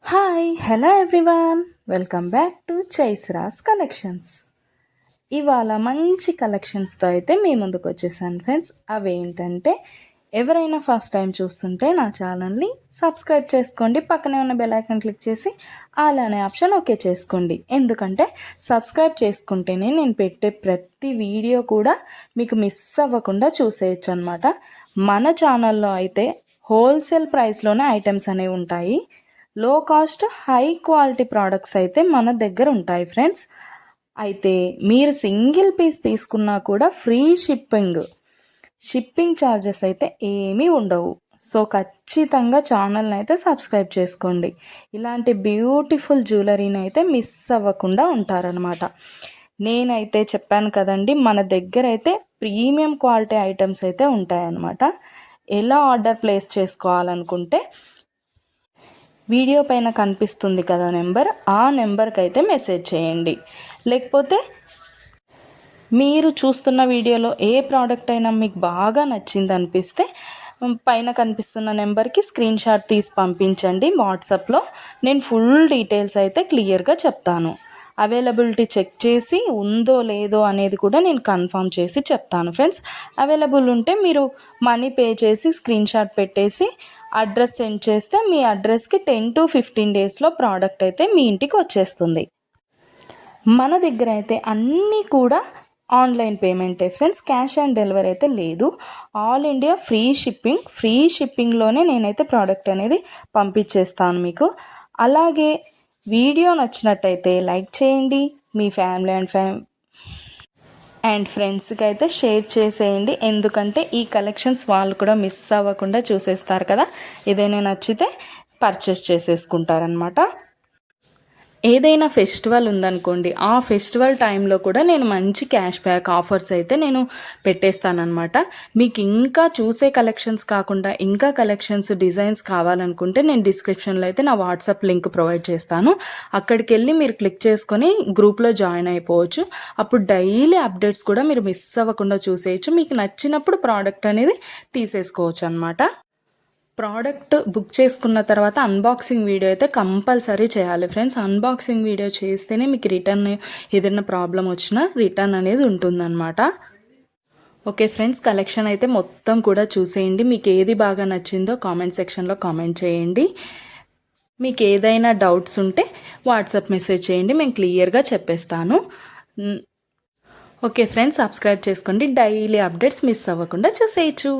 Hi hello everyone, welcome back to చైస్రాస్ collections. ఇవాళ మంచి కలెక్షన్స్తో అయితే మీ ముందుకు వచ్చేసాను ఫ్రెండ్స్. అవేంటంటే ఎవరైనా ఫస్ట్ టైం చూస్తుంటే నా ఛానల్ని సబ్స్క్రైబ్ చేసుకోండి, పక్కనే ఉన్న బెల్ ఐకాన్ క్లిక్ చేసి ఆల్ అనే ఆప్షన్ ఓకే చేసుకోండి. ఎందుకంటే సబ్స్క్రైబ్ చేసుకుంటేనే నేను పెట్టే ప్రతి వీడియో కూడా మీకు మిస్ అవ్వకుండా చూసేయచ్చు అనమాట. మన ఛానల్లో అయితే హోల్సేల్ ప్రైస్లోనే ఐటమ్స్ అనేవి ఉంటాయి. లో కాస్ట్ హై క్వాలిటీ ప్రోడక్ట్స్ అయితే మన దగ్గర ఉంటాయి ఫ్రెండ్స్. అయితే మీరు సింగిల్ పీస్ తీసుకున్నా కూడా ఫ్రీ షిప్పింగ్ ఛార్జెస్ అయితే ఏమీ ఉండవు. సో ఖచ్చితంగా ఛానల్ని అయితే సబ్స్క్రైబ్ చేసుకోండి. ఇలాంటి బ్యూటిఫుల్ జ్యువెలరీని అయితే మిస్ అవ్వకుండా ఉంటారనమాట. నేనైతే చెప్పాను కదండి, మన దగ్గర అయితే ప్రీమియం క్వాలిటీ ఐటమ్స్ అయితే ఉంటాయన్నమాట. ఎలా ఆర్డర్ ప్లేస్ చేసుకోవాలనుకుంటే వీడియో పైన కనిపిస్తుంది కదా నెంబర్, ఆ నెంబర్కి అయితే మెసేజ్ చేయండి. లేకపోతే మీరు చూస్తున్న వీడియోలో ఏ ప్రోడక్ట్ అయినా మీకు బాగా నచ్చింది అనిపిస్తే పైన కనిపిస్తున్న నెంబర్కి స్క్రీన్ షాట్ తీసి పంపించండి వాట్సాప్లో. నేను ఫుల్ డీటెయిల్స్ అయితే క్లియర్గా చెప్తాను. అవైలబిలిటీ చెక్ చేసి ఉందో లేదో అనేది కూడా నేను కన్ఫర్మ్ చేసి చెప్తాను ఫ్రెండ్స్. అవైలబుల్ ఉంటే మీరు మనీ పే చేసి స్క్రీన్ షాట్ పెట్టేసి అడ్రస్ సెండ్ చేస్తే మీ అడ్రస్కి 10 to 15 డేస్లో ప్రోడక్ట్ అయితే మీ ఇంటికి వచ్చేస్తుంది. మన దగ్గర అయితే అన్నీ కూడా ఆన్లైన్ పేమెంటే ఫ్రెండ్స్, క్యాష్ ఆన్ డెలివరీ అయితే లేదు. ఆల్ ఇండియా ఫ్రీ షిప్పింగ్లోనే నేనైతే ప్రోడక్ట్ అనేది పంపించేస్తాను మీకు. అలాగే వీడియో నచ్చినట్టయితే లైక్ చేయండి, మీ ఫ్యామిలీ అండ్ ఫ్రెండ్స్కి అయితే షేర్ చేసేయండి. ఎందుకంటే ఈ కలెక్షన్స్ వాళ్ళు కూడా మిస్ అవ్వకుండా చూసేస్తారు కదా, ఏదైనా నచ్చితే పర్చేస్ చేసేసుకుంటారనమాట. ఏదైనా ఫెస్టివల్ ఉందనుకోండి, ఆ ఫెస్టివల్ టైంలో కూడా నేను మంచి క్యాష్ బ్యాక్ ఆఫర్స్ అయితే నేను పెట్టేస్తానమాట. మీకు ఇంకా చూసే కలెక్షన్స్ కాకుండా ఇంకా కలెక్షన్స్ డిజైన్స్ కావాలనుకుంటే నేను డిస్క్రిప్షన్లో అయితే నా వాట్సాప్ లింక్ ప్రొవైడ్ చేస్తాను. అక్కడికి వెళ్ళి మీరు క్లిక్ చేసుకొని గ్రూప్లో జాయిన్ అయిపోవచ్చు. అప్పుడు డైలీ అప్డేట్స్ కూడా మీరు మిస్ అవ్వకుండా చూసేయచ్చు. మీకు నచ్చినప్పుడు ప్రోడక్ట్ అనేది తీసేసుకోవచ్చు అనమాట. ప్రోడక్ట్ బుక్ చేసుకున్న తర్వాత అన్బాక్సింగ్ వీడియో అయితే కంపల్సరీ చేయాలి ఫ్రెండ్స్. అన్బాక్సింగ్ వీడియో చేస్తేనే మీకు రిటర్న్ ఏదైనా ప్రాబ్లం వచ్చినా రిటర్న్ అనేది ఉంటుందన్నమాట. ఓకే ఫ్రెండ్స్, కలెక్షన్ అయితే మొత్తం కూడా చూసేయండి. మీకు ఏది బాగా నచ్చిందో కామెంట్ సెక్షన్లో కామెంట్ చేయండి. మీకు ఏదైనా డౌట్స్ ఉంటే వాట్సాప్ మెసేజ్ చేయండి, మేము క్లియర్గా చెప్పేస్తాను. ఓకే ఫ్రెండ్స్, సబ్స్క్రైబ్ చేసుకోండి, డైలీ అప్డేట్స్ మిస్ అవ్వకుండా చూసేయచ్చు.